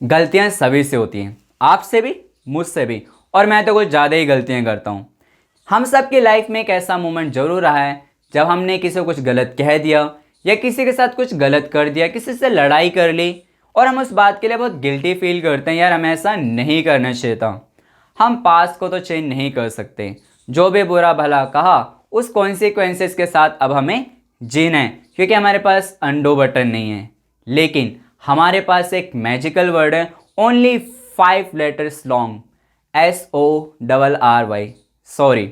गलतियां सभी से होती हैं, आपसे भी, मुझसे भी, और मैं तो कुछ ज़्यादा ही गलतियां करता हूँ। हम सब की लाइफ में एक ऐसा मोमेंट जरूर रहा है जब हमने किसी को कुछ गलत कह दिया या किसी के साथ कुछ गलत कर दिया, किसी से लड़ाई कर ली और हम उस बात के लिए बहुत गिल्टी फील करते हैं, यार हमें ऐसा नहीं करना चाहिए था। हम पास्ट को तो चेंज नहीं कर सकते, जो भी बुरा भला कहा उस कॉन्सिक्वेंसेस के साथ अब हमें जीना है, क्योंकि हमारे पास अंडो बटन नहीं है। लेकिन हमारे पास एक मैजिकल वर्ड है, only 5 letters long, SORRY, sorry.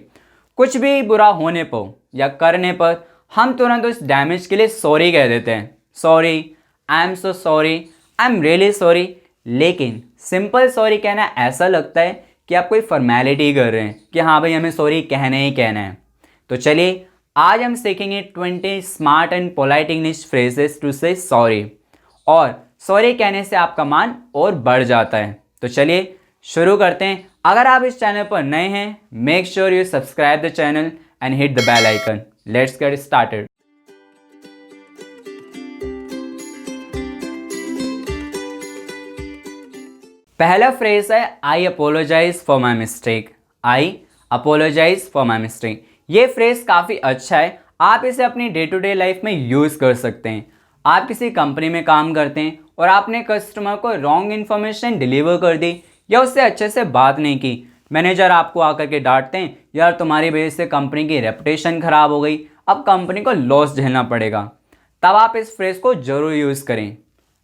कुछ भी बुरा होने पर या करने पर हम तुरंत उस डैमेज के लिए सॉरी कह देते हैं। Sorry, I am so sorry, I am really sorry. लेकिन सिंपल सॉरी कहना ऐसा लगता है कि आप कोई फॉर्मेलिटी कर रहे हैं कि हाँ भाई हमें सॉरी कहना ही कहना है। तो चलिए आज हम सीखेंगे 20 smart and polite English phrases to say sorry, और सॉरी कहने से आपका मान और बढ़ जाता है। तो चलिए शुरू करते हैं। अगर आप इस चैनल पर नए हैं, make sure you subscribe the channel and hit the bell icon. Let's get started. पहला फ्रेज है I apologise for my mistake. I apologise for my mistake. ये फ्रेज काफ़ी अच्छा है, आप इसे अपनी डे टू डे लाइफ में यूज़ कर सकते हैं। आप किसी कंपनी में काम करते हैं और आपने कस्टमर को रॉन्ग इन्फॉर्मेशन डिलीवर कर दी या उससे अच्छे से बात नहीं की। मैनेजर आपको आकर के डांटते हैं, यार तुम्हारी वजह से कंपनी की रेपुटेशन ख़राब हो गई, अब कंपनी को लॉस झेलना पड़ेगा। तब आप इस फ्रेज को ज़रूर यूज़ करें।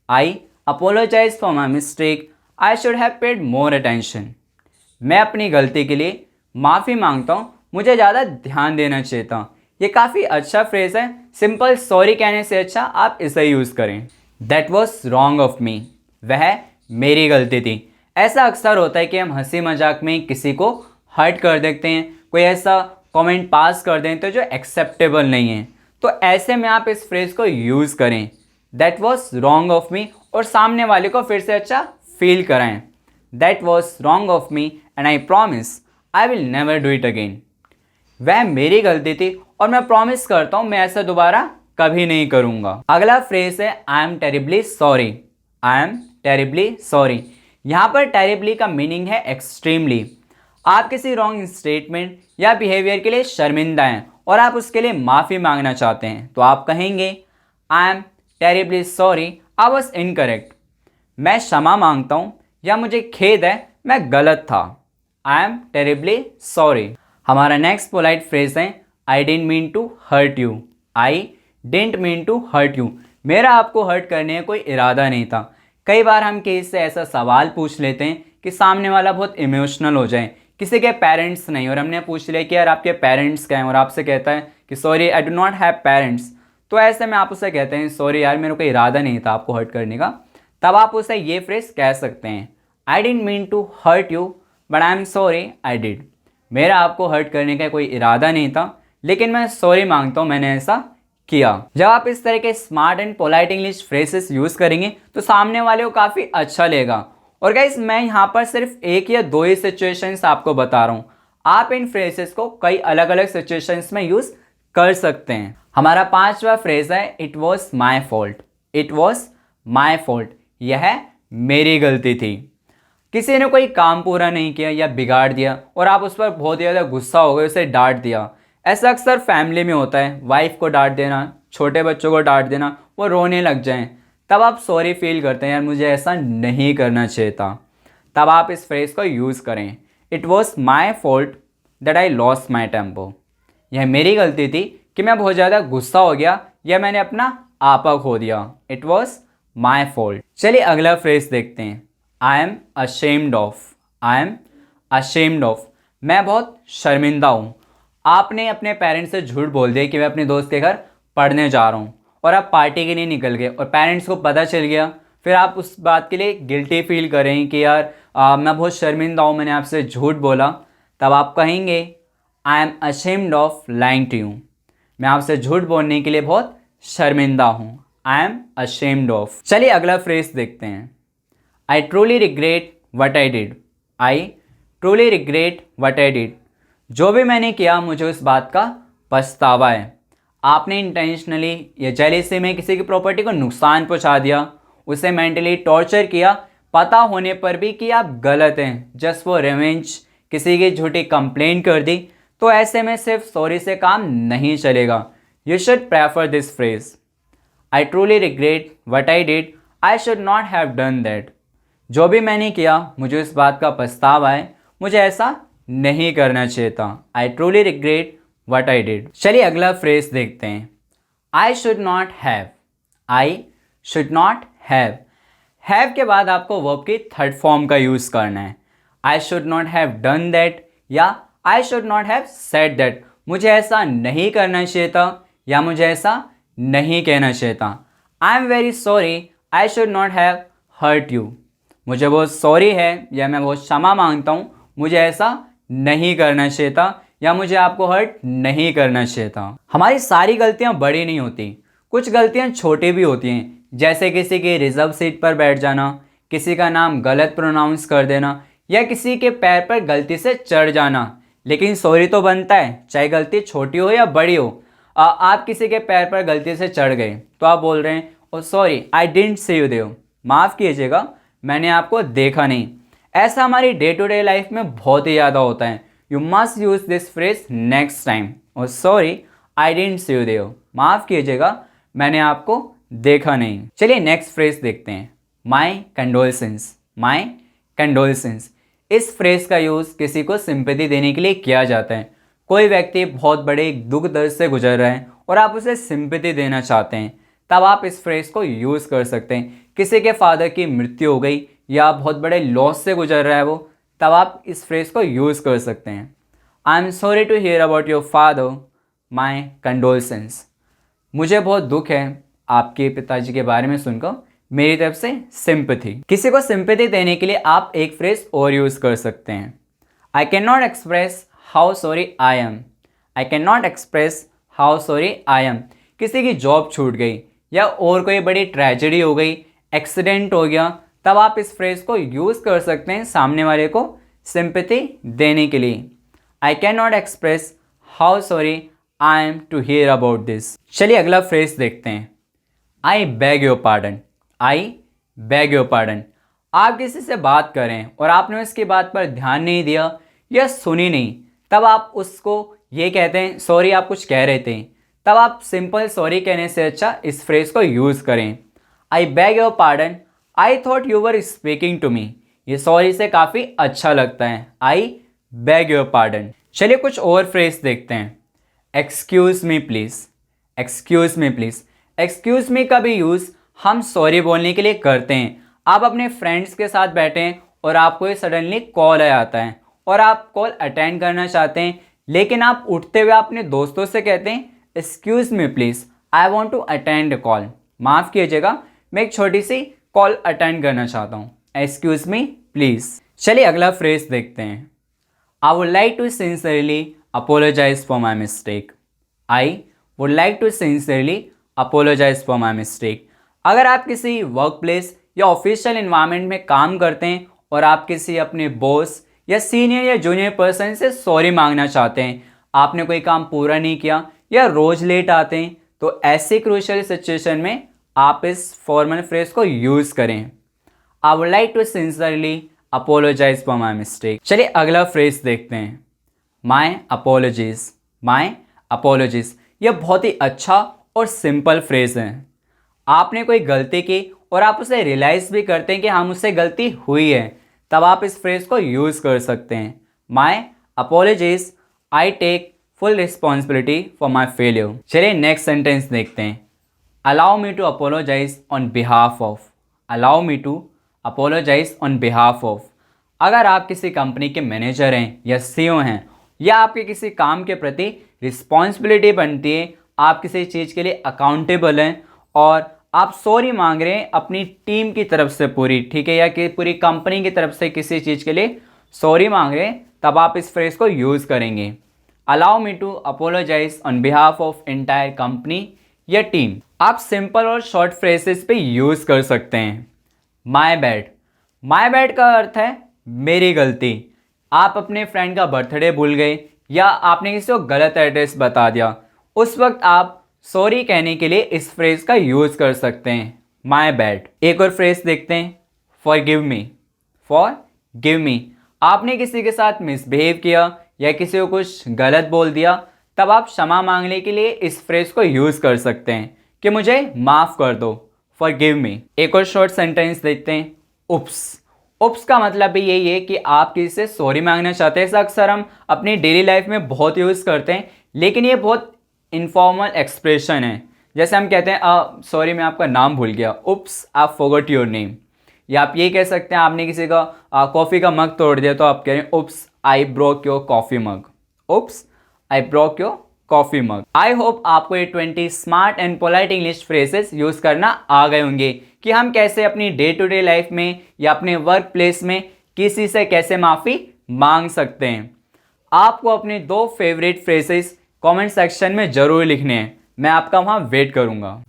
I apologise for my mistake, I should have paid more attention. मैं अपनी गलती के लिए माफ़ी मांगता हूँ, मुझे ज़्यादा ध्यान देना चाहिए था। ये काफ़ी अच्छा फ्रेज है, सिंपल सॉरी कहने से अच्छा आप इसे यूज़ करें। That was wrong of me, वह मेरी गलती थी। ऐसा अक्सर होता है कि हम हंसी मजाक में किसी को हर्ट कर देते हैं, कोई ऐसा कमेंट पास कर दें तो जो एक्सेप्टेबल नहीं है। तो ऐसे में आप इस फ्रेज को यूज़ करें, that was wrong of me, और सामने वाले को फिर से अच्छा फील कराएं। That was wrong of me and I promise I will never do it again. वह मेरी गलती थी और मैं प्रॉमिस करता हूँ मैं ऐसा दोबारा कभी नहीं करूँगा। अगला फ्रेज है आई am terribly sorry. I am terribly sorry. यहाँ पर टेरिबली का मीनिंग है एक्सट्रीमली। आप किसी रॉन्ग स्टेटमेंट या बिहेवियर के लिए शर्मिंदा हैं और आप उसके लिए माफ़ी मांगना चाहते हैं, तो आप कहेंगे I am terribly sorry, I was incorrect. मैं क्षमा मांगता हूँ या मुझे खेद है, मैं गलत था। I am terribly sorry. हमारा नेक्स्ट पोलाइट फ्रेज है I didn't mean to hurt you. I didn't mean to hurt you. मेरा आपको हर्ट करने का कोई इरादा नहीं था। कई बार हम किसी से ऐसा सवाल पूछ लेते हैं कि सामने वाला बहुत इमोशनल हो जाए, किसी के पेरेंट्स नहीं, और हमने पूछ लिया कि यार आपके पेरेंट्स क्या हैं, और आपसे कहता है कि sorry I do not have parents. तो ऐसे में आप उसे कहते हैं सॉरी यार मेरा कोई इरादा नहीं था आपको हर्ट करने का। तब आप उसे ये फ्रेज कह सकते हैं I didn't mean to hurt you but I am sorry I did. मेरा आपको हर्ट करने का कोई इरादा नहीं था, लेकिन मैं सॉरी मांगता हूँ मैंने ऐसा किया। जब आप इस तरह के smart and polite English phrases use करेंगे तो सामने वाले को काफ़ी अच्छा लगेगा। और गाइस मैं यहाँ पर सिर्फ एक या दो ही सिचुएशंस आपको बता रहा हूँ, आप इन फ्रेजेस को कई अलग अलग सिचुएशंस में यूज़ कर सकते हैं। हमारा पांचवा फ्रेज है it was my fault. It was my fault, यह मेरी गलती थी। किसी ने कोई काम पूरा नहीं किया या बिगाड़ दिया और आप उस पर बहुत ज़्यादा गुस्सा हो गए, उसे डांट दिया। ऐसा अक्सर फैमिली में होता है, वाइफ को डांट देना, छोटे बच्चों को डांट देना, वो रोने लग जाएं। तब आप सॉरी फील करते हैं यार मुझे ऐसा नहीं करना चाहिए था। तब आप इस फ्रेज को यूज़ करें it was my fault that I lost my tempo. यह मेरी गलती थी कि मैं बहुत ज़्यादा गुस्सा हो गया या मैंने अपना आपा खो दिया। It was my fault. चलिए अगला फ्रेज देखते हैं I am ashamed of. I am ashamed of, मैं बहुत शर्मिंदा हूँ। आपने अपने पेरेंट्स से झूठ बोल दिया कि मैं अपने दोस्त के घर पढ़ने जा रहा हूँ और आप पार्टी के लिए निकल गए और पेरेंट्स को पता चल गया, फिर आप उस बात के लिए गिल्टी फील करें कि यार मैं बहुत शर्मिंदा हूँ, मैंने आपसे झूठ बोला। तब आप कहेंगे I am ashamed of lying to you. मैं आपसे झूठ बोलने के लिए बहुत शर्मिंदा हूँ। I am ashamed of. चलिए अगला फ्रेज देखते हैं I truly regret what I did. I truly regret what I did, जो भी मैंने किया मुझे उस बात का पछतावा है। आपने इंटेंशनली या जेलेसी में किसी की प्रॉपर्टी को नुकसान पहुंचा दिया, उसे मेंटली टॉर्चर किया, पता होने पर भी कि आप गलत हैं, जस्ट फॉर रिवेंज किसी की झूठी कंप्लेंट कर दी, तो ऐसे में सिर्फ सॉरी से काम नहीं चलेगा। You should prefer this phrase, I truly regret what I did, I should not have done that. जो भी मैंने किया मुझे इस बात का पछतावा है, मुझे ऐसा नहीं करना चाहिए था। आई truly regret what I did. चलिए अगला फ्रेज देखते हैं, आई should not have. I should not have के बाद आपको वर्ब की थर्ड फॉर्म का यूज़ करना है। I should not have done that या I should not have said that. मुझे ऐसा नहीं करना चाहिए था या मुझे ऐसा नहीं कहना चाहिए था। I am very sorry, I should not have hurt you. मुझे बहुत सॉरी है या मैं बहुत क्षमा मांगता हूँ, मुझे ऐसा नहीं करना चाहिए था या मुझे आपको हर्ट नहीं करना चाहिए था। हमारी सारी गलतियाँ बड़ी नहीं होती, कुछ गलतियाँ छोटी भी होती हैं, जैसे किसी की रिजर्व सीट पर बैठ जाना, किसी का नाम गलत प्रोनाउंस कर देना या किसी के पैर पर गलती से चढ़ जाना। लेकिन सॉरी तो बनता है, चाहे गलती छोटी हो या बड़ी हो। आप किसी के पैर पर गलती से चढ़ गए तो आप बोल रहे हैं oh sorry I didn't see you Dev, माफ़ कीजिएगा मैंने आपको देखा नहीं। ऐसा हमारी डे टू डे लाइफ में बहुत ही ज़्यादा होता है। You must use this phrase next time, oh sorry I didn't see you Dev, माफ़ कीजिएगा मैंने आपको देखा नहीं। चलिए नेक्स्ट फ्रेज देखते हैं, माई कंडोलेंस। माई कंडोलेंस, इस फ्रेज का यूज़ किसी को सिंपैथी देने के लिए किया जाता है। कोई व्यक्ति बहुत बड़े दुख दर्द से गुजर रहा है और आप उसे सिंपैथी देना चाहते हैं, तब आप इस फ्रेज को यूज़ कर सकते हैं। किसी के फादर की मृत्यु हो गई या बहुत बड़े लॉस से गुजर रहा है वो, तब आप इस फ्रेज को यूज़ कर सकते हैं। I am sorry to hear about your father, my condolence. मुझे बहुत दुख है आपके पिताजी के बारे में सुनकर, मेरी तरफ से सिंपैथी। किसी को सिंपैथी देने के लिए आप एक फ्रेज और यूज़ कर सकते हैं, आई can not express how sorry I M. I can not express how sorry I M. किसी की जॉब छूट गई या और कोई बड़ी ट्रेजेडी हो गई, एक्सीडेंट हो गया, तब आप इस फ्रेज को यूज़ कर सकते हैं सामने वाले को सिंपैथी देने के लिए। I can not express how sorry I am to hear about this. चलिए अगला फ्रेज देखते हैं, I beg your pardon. I beg your pardon. आप किसी से बात करें और आपने उसकी बात पर ध्यान नहीं दिया या सुनी नहीं, तब आप उसको ये कहते हैं सॉरी आप कुछ कह रहे थे, तब आप सिंपल सॉरी कहने से अच्छा इस फ्रेज को यूज़ करें, I beg your pardon, I thought you were speaking to me. ये सॉरी से काफ़ी अच्छा लगता है, आई बैग योर पार्डन। चलिए कुछ और फ्रेज देखते हैं, excuse me please. Excuse me please. Excuse me का भी यूज़ हम सॉरी बोलने के लिए करते हैं। आप अपने फ्रेंड्स के साथ बैठे हैं और आपको सडनली कॉल आ जाता है और आप कॉल अटेंड करना चाहते हैं, लेकिन आप उठते हुए अपने दोस्तों से कहते हैं excuse me please, I want to attend a call. माफ़ कीजिएगा मैं एक छोटी सी कॉल अटेंड करना चाहता हूँ, एक्सक्यूज़ मी प्लीज़। चलिए अगला फ्रेज देखते हैं, I would like to sincerely apologize for my mistake. I would like to sincerely apologize for my mistake. अगर आप किसी वर्क प्लेस या ऑफिशियल इन्वायरमेंट में काम करते हैं और आप किसी अपने बॉस या सीनियर या जूनियर पर्सन से सॉरी मांगना चाहते हैं, आपने कोई काम पूरा नहीं किया या रोज़ लेट आते हैं, तो ऐसी क्रूशियल सिचुएशन में आप इस फॉर्मल फ्रेज को यूज़ करें, I would like to sincerely apologize for my mistake. चलिए अगला फ्रेज देखते हैं, माई अपोलॉजीज। माई अपोलॉजीज, यह बहुत ही अच्छा और सिंपल फ्रेज है। आपने कोई गलती की और आप उसे रियलाइज़ भी करते हैं कि हाँ मुझसे गलती हुई है, तब आप इस फ्रेज को यूज़ कर सकते हैं, my apologies, I take full responsibility for my failure. चलिए नेक्स्ट सेंटेंस देखते हैं, allow me to apologise on behalf of. Allow me to apologise on behalf of. अगर आप किसी कंपनी के मैनेजर हैं या सीईओ हैं या आपके किसी काम के प्रति रिस्पॉन्सिबिलिटी बनती है, आप किसी चीज़ के लिए अकाउंटेबल हैं और आप सॉरी मांग रहे हैं अपनी टीम की तरफ से पूरी, ठीक है, या कि पूरी कंपनी की तरफ से किसी चीज़ के लिए सॉरी मांग रहे हैं, तब आप इस फ्रेज को यूज़ करेंगे, allow me to apologise on behalf of entire company या टीम। आप सिंपल और शॉर्ट फ्रेजेस पे यूज़ कर सकते हैं, माई बैड। माई बैड का अर्थ है मेरी गलती। आप अपने फ्रेंड का बर्थडे भूल गए या आपने किसी को गलत एड्रेस बता दिया, उस वक्त आप सॉरी कहने के लिए इस फ्रेज का यूज़ कर सकते हैं, माई बैड। एक और फ्रेज देखते हैं, फॉरगिव मी। आपने किसी के साथ मिसबिहेव किया या किसी को कुछ गलत बोल दिया, तब आप क्षमा मांगने के लिए इस फ्रेज को यूज़ कर सकते हैं कि मुझे माफ़ कर दो, फॉरगिव मी। एक और शॉर्ट सेंटेंस देखते हैं, उप्स। उप्स का मतलब भी यही है कि आप किसी से सॉरी मांगना चाहते हैं। इसे अक्सर हम अपनी डेली लाइफ में बहुत यूज़ करते हैं, लेकिन ये बहुत इनफॉर्मल एक्सप्रेशन है। जैसे हम कहते हैं सॉरी मैं आपका नाम भूल गया, उप्स आई फॉरगॉट योर नेम। या आप ये कह सकते हैं आपने किसी का कॉफ़ी का मग तोड़ दिया, तो आप कह रहे हैं oops I broke your coffee mug, oops I broke your coffee mug. I hope आपको ये 20 smart and polite English phrases use करना आ गए होंगे कि हम कैसे अपनी डे टू डे लाइफ में या अपने वर्क प्लेस में किसी से कैसे माफ़ी मांग सकते हैं। आपको अपने 2 फेवरेट फ्रेजेस कमेंट सेक्शन में ज़रूर लिखने हैं, मैं आपका वहाँ वेट करूँगा।